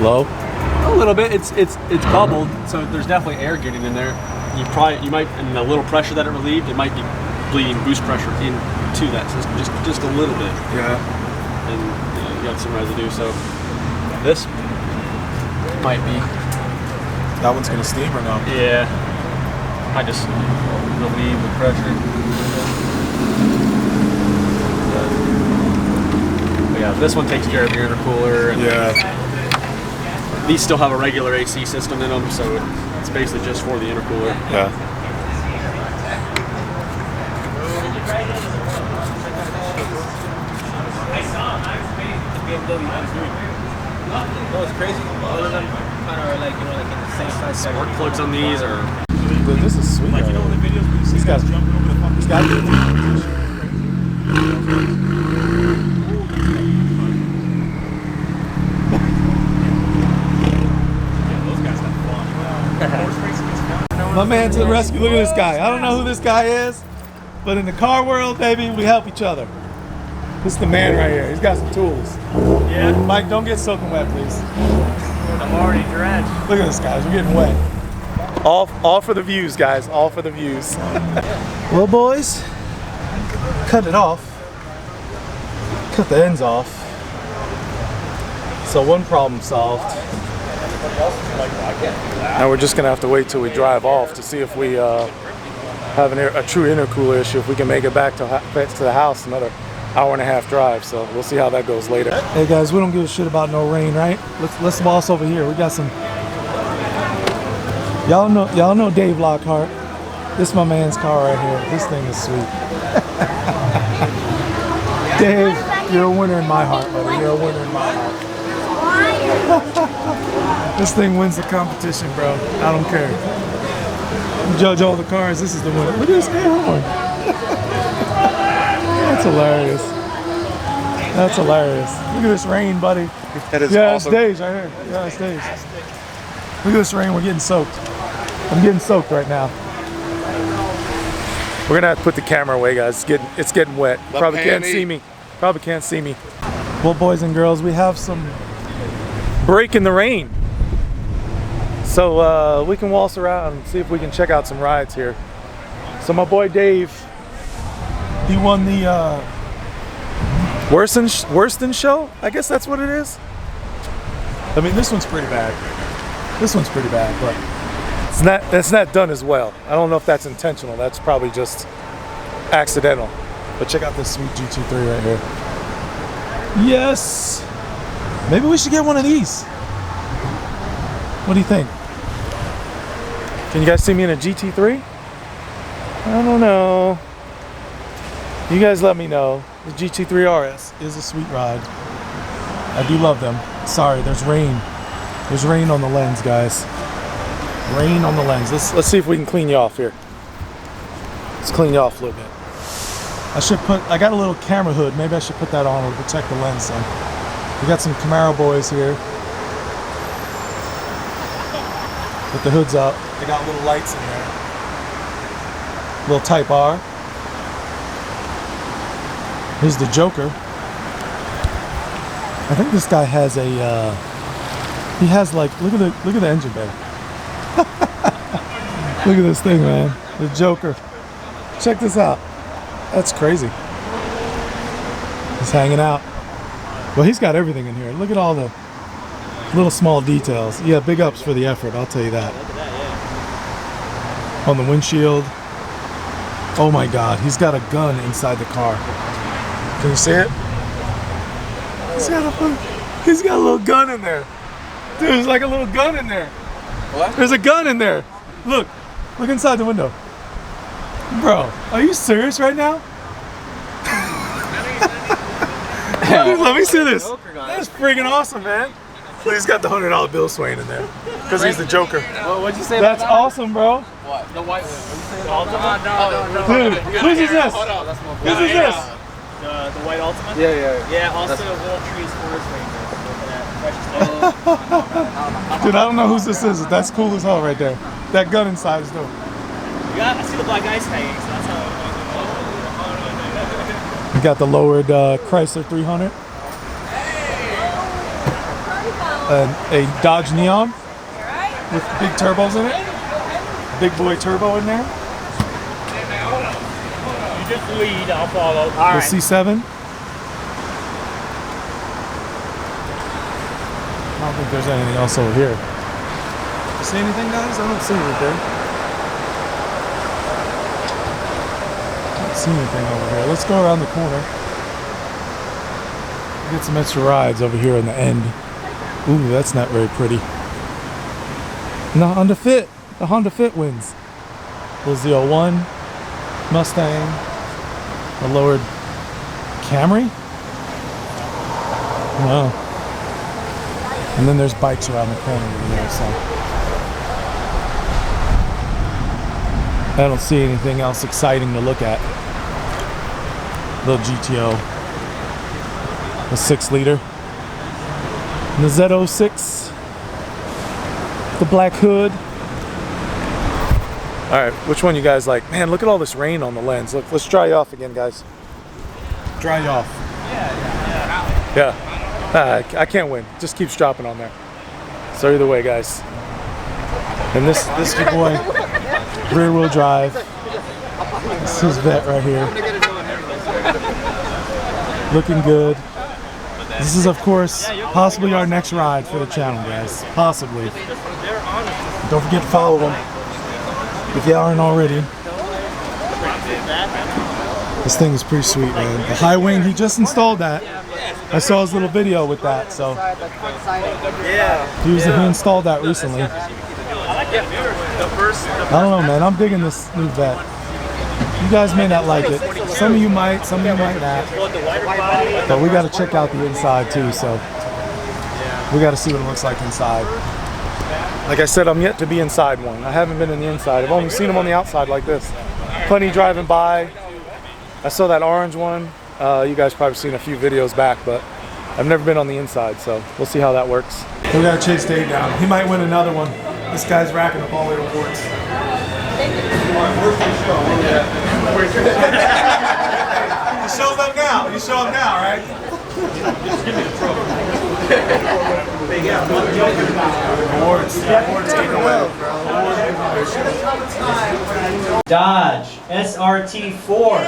low? A little bit. It's bubbled, so there's definitely air getting in there. You might, and the little pressure that it relieved, it might be bleeding boost pressure into that system, just a little bit. Yeah. And you got some residue, so this might be. That one's gonna steam or no? Yeah. I just relieve the pressure. But yeah, this one takes care of your intercooler. And yeah. These still have a regular AC system in them, so it's basically just for the intercooler. Yeah. No, it's crazy. All of them kind of are like, you know, like in the same size. Spark plugs on these are. Dude, this is sweet. Like, you know, in the videos we see guys jumping over the fucking. These guys. My man to the rescue. Look at this guy. I don't know who this guy is, but in the car world, baby, we help each other. This is the man right here. He's got some tools. Yeah. Mike, don't get soaking wet, please. I'm already drenched. Look at this, guys. We're getting wet. All for the views, guys. All for the views. Well, boys, cut it off. Cut the ends off. So one problem solved. Now we're just gonna have to wait till we drive off to see if we have a true intercooler issue. If we can make it back to the house, another hour-and-a-half drive. So we'll see how that goes later. Hey guys, we don't give a shit about no rain, right? Let's boss over here. We got some. Y'all know Dave Lockhart. This is my man's car right here. This thing is sweet. Dave, you're a winner in my heart, buddy. You're a winner in my heart. This thing wins the competition, bro. I don't care. You judge all the cars, this is the winner. Look at this air horn. That's hilarious. That's hilarious. Look at this rain, buddy. That is yeah, awesome. It's Dave's right here. Yeah, it's Dave's. Look at this rain. We're getting soaked. I'm getting soaked right now. We're gonna have to put the camera away, guys. It's getting wet. You probably can't see me. Probably can't see me. Well, boys and girls, we have some break in the rain. So we can waltz around and see if we can check out some rides here. So my boy Dave, he won the Worston show? I guess that's what it is. I mean, this one's pretty bad. This one's pretty bad, but it's not done as well. I don't know if that's intentional. That's probably just accidental. But check out this sweet GT3 right here. Yes! Maybe we should get one of these. What do you think? Can you guys see me in a GT3? I don't know. You guys let me know. The GT3 RS is a sweet ride. I do love them. Sorry, there's rain. There's rain on the lens, guys. Rain on the lens. Let's see if we can clean you off here. Let's clean you off a little bit. I got a little camera hood. Maybe I should put that on to protect the lens some. We got some Camaro boys here. With the hoods up. They got little lights in there. Little Type R. Here's the Joker. I think this guy has a he has like look at the engine bay. Look at this thing, man. The Joker. Check this out. That's crazy. He's hanging out. Well, he's got everything in here. Look at all the little small details. Yeah, big ups for the effort, I'll tell you that. On the windshield. Oh my God, he's got a gun inside the car. Can you see it? He's got a little gun in there. Dude, there's like a little gun in there. What? There's a gun in there. Look inside the window. Bro, are you serious right now? Let me see this. That's freaking awesome, man. He's got the $100 bill swaying in there because he's the Joker. What'd you say? That's awesome, bro. What? The white one. No. Dude, whose is this? Whose is this? The white Ultima? Yeah. Also World Trees Forest Ranger. Dude, I don't know whose this is. That's cool as hell right there. That gun inside is dope. I see the black ice hanging, so that's how. You got the lowered Chrysler 300. a Dodge Neon with big turbos in it. Big boy turbo in there. You just lead, I'll follow. The C7. I don't think there's anything else over here. You see anything, guys? I don't see anything. I don't see anything over here. Let's go around the corner. Get some extra rides over here in the end. Ooh, that's not very pretty. And the Honda Fit. The Honda Fit wins. Was the 01 Mustang, a lowered Camry. Wow. And then there's bikes around the corner over there, so I don't see anything else exciting to look at. Little GTO, a 6-liter, and the Z06, the black hood. All right, which one you guys like? Man, look at all this rain on the lens. Look, let's dry you off again, guys. Dry you off. Yeah. I can't win. Just keeps dropping on there. So either way, guys. And this your boy, rear wheel drive. This is Vet right here. Looking good. This is, of course, possibly our next ride for the channel, guys. Possibly. Don't forget to follow them if you aren't already. This thing is pretty sweet, man. The high wing, he just installed that. I saw his little video with that, so he installed that recently. I don't know, man. I'm digging this new Vet. You guys may not like it. Some of you might, some of you might not. But we got to check out the inside too, so we got to see what it looks like inside. Like I said, I'm yet to be inside one. I haven't been in the inside. I've only seen them on the outside like this. Plenty driving by. I saw that orange one. You guys probably seen a few videos back, but I've never been on the inside, so we'll see how that works. We gotta chase Dave down. He might win another one. This guy's racking up all the awards. You show up now. You show up now, right? Awards. Awards taken away. Dodge SRT4.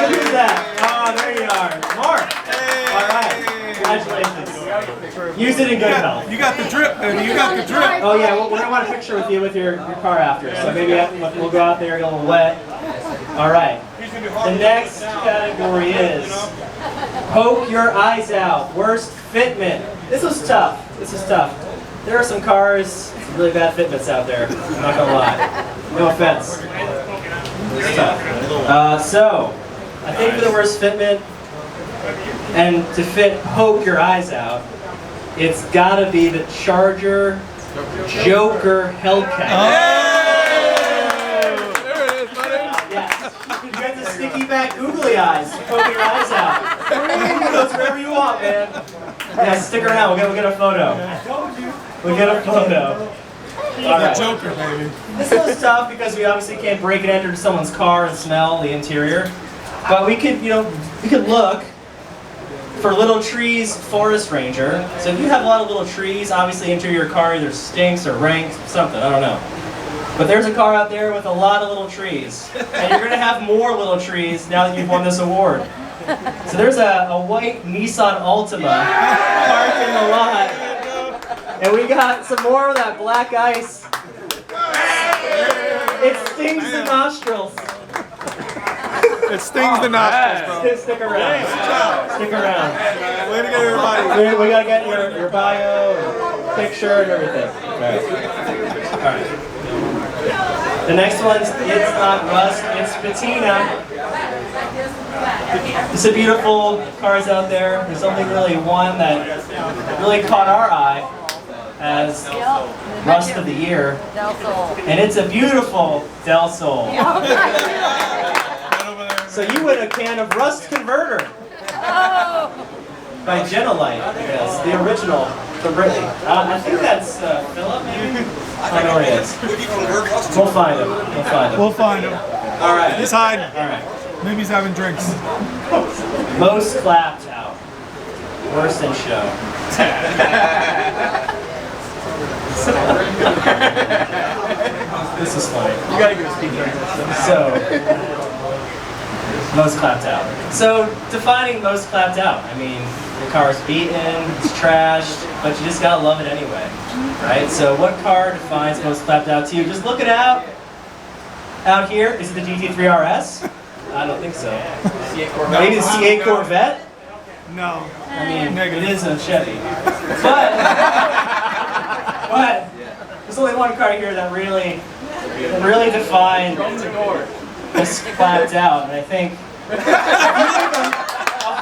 Who's that? Oh, there you are. Mark. All right. Congratulations. Use it in good health. You got the drip, baby. You got the drip. Oh, yeah. We're going to want a picture with you with your car after. So maybe we'll go out there, get a little wet. All right. The next category is poke your eyes out. Worst fitment. This was tough. This is tough. There are some cars, really bad fitments out there. I'm not gonna lie. No offense. It's tough. So, I think for the worst fitment, and to fit poke your eyes out, it's gotta be the Charger Joker Hellcat. Oh! There it is, buddy. Yes. You get the sticky back googly eyes. Poke your eyes out. Goes wherever you want, man. Yeah, stick around. We'll get a photo. We'll get a photo. All right. Joker, baby. This was tough because we obviously can't break and enter someone's car and smell the interior. But we could, we could look for Little Trees Forest Ranger. So if you have a lot of little trees, obviously interior your car either stinks or ranks, something, I don't know. But there's a car out there with a lot of little trees. And you're gonna have more little trees now that you've won this award. So there's a white Nissan Altima parked in the lot. And we got some more of that black ice. It stings the nostrils. It stings the nostrils, bro. Stick around. Stick around. Way to get everybody. We gotta get your bio, and picture, and everything. All right. The next one's It's Not Rust, It's Patina. It's a beautiful cars out there. There's only really one that really caught our eye as Rust of the Year. And it's a beautiful Del Sol. So you win a can of Rust Converter by Genolite, yes, the original from Brittany. I think that's Philip, maybe? I don't know where he is. We'll find him. We'll find him. We'll find him. All right. He's hiding. All right. Maybe he's having drinks. Most clapped out. Worst in show. This is funny. You gotta give a speed limit. So, most clapped out. So, defining most clapped out. I mean, the car's beaten, it's trashed, but you just gotta love it anyway, right? So, what car defines most clapped out to you? Just look it out here. Is it the GT3 RS? I don't think so. Maybe the C8 Corvette? No. I mean, it is a Chevy. But there's only one car here that really defined this clapped out, and I think a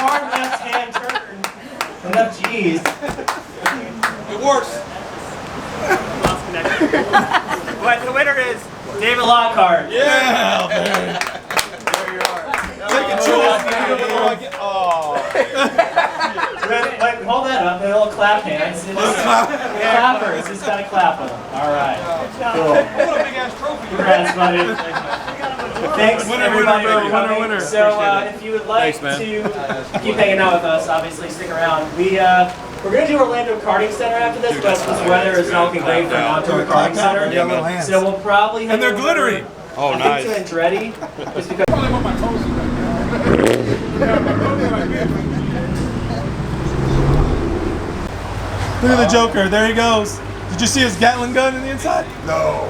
hard left-hand turn, enough G's. It works. But the winner is David Lockhart. Yeah, man. Take a Wait, hold that up. A little clap hands. Clappers. Just gotta clap them. All right. Cool. what a big ass trophy. Congrats, buddy. Thanks, everybody, for coming. winner. So, if you would like to keep hanging out with us, obviously stick around. We're going to do Orlando Karting Center after this, but this weather is not looking great for an outdoor karting center. Yeah, little hands. So we'll probably And they're glittery. Oh, I nice. think to Andretti, just because. Look at the Joker. There he goes. Did you see his Gatling gun in the inside? No.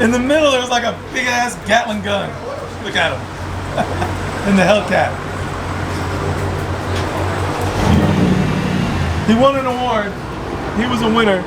In the middle, there was like a big ass Gatling gun. Look at him. In the Hellcat. He won an award. He was a winner.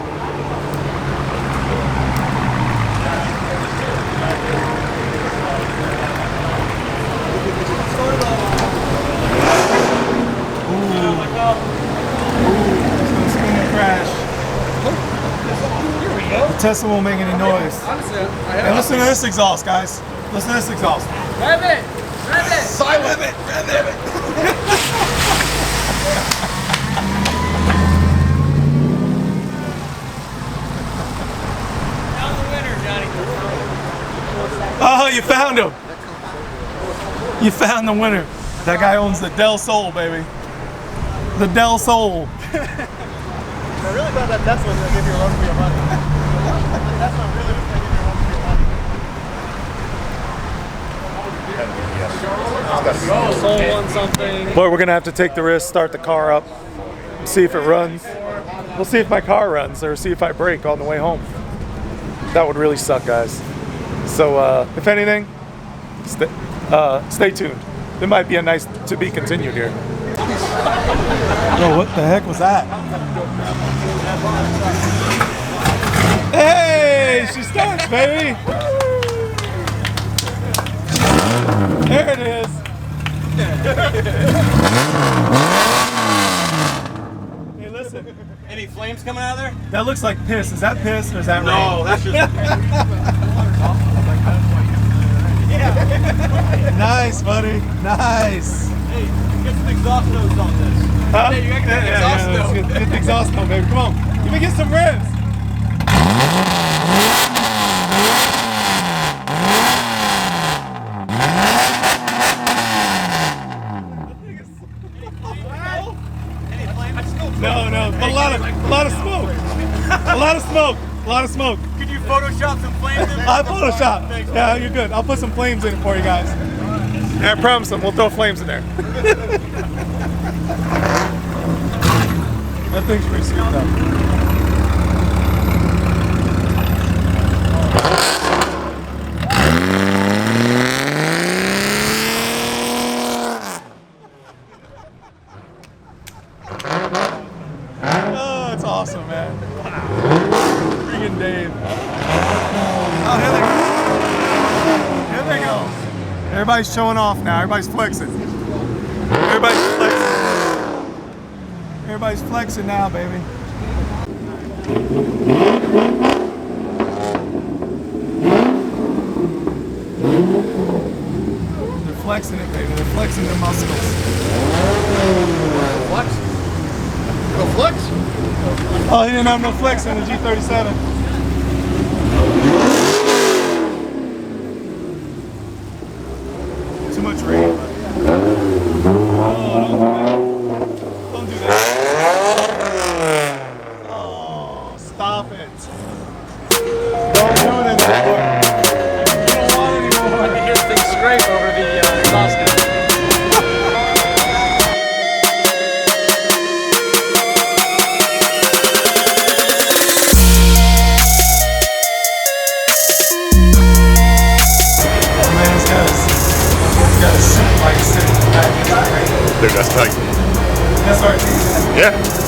The Tesla won't make any noise. Hey, listen to this exhaust, guys. Listen to this exhaust. Rev it! Rev it! Side limit! Red limit! Found the winner, Johnny. Oh, you found him! You found the winner. That guy owns the Del Sol, baby. The Del Sol. I really thought that Tesla was going to give you a run for your money. That's not really going to give you a run for your money. Soul won something. Boy, we're gonna have to take the risk, start the car up, see if it runs. We'll see if my car runs or see if I brake on the way home. That would really suck, guys. So, if anything, stay tuned. There might be a nice to be continued here. Oh, what the heck was that? Hey, she starts, baby. There it is. Hey, listen. Any flames coming out of there? That looks like piss. Is that piss or is that rain? No, that's just. Nice, buddy. Nice. Hey, get some exhaust notes on this. Huh? Hey, you gotta get the exhaust let's note. get the exhaust note, baby. Come on. Let me get some revs. No, but a lot of smoke. A lot of smoke. A lot of smoke. Could you Photoshop some flames in there? I Photoshop. Yeah, you're good. I'll put some flames in it for you guys. Yeah, I promise them we'll throw flames in there. That thing's pretty sweet though. Oh, it's awesome, man. Freaking Dave. Oh, here they go. Everybody's showing off now. Everybody's flexing. Everybody's flexing now, baby. They're flexing it, baby. They're flexing their muscles. Flex? Go flex? Oh, he didn't have no flex in the G37. Too much rain. Oh, don't do that. Yeah.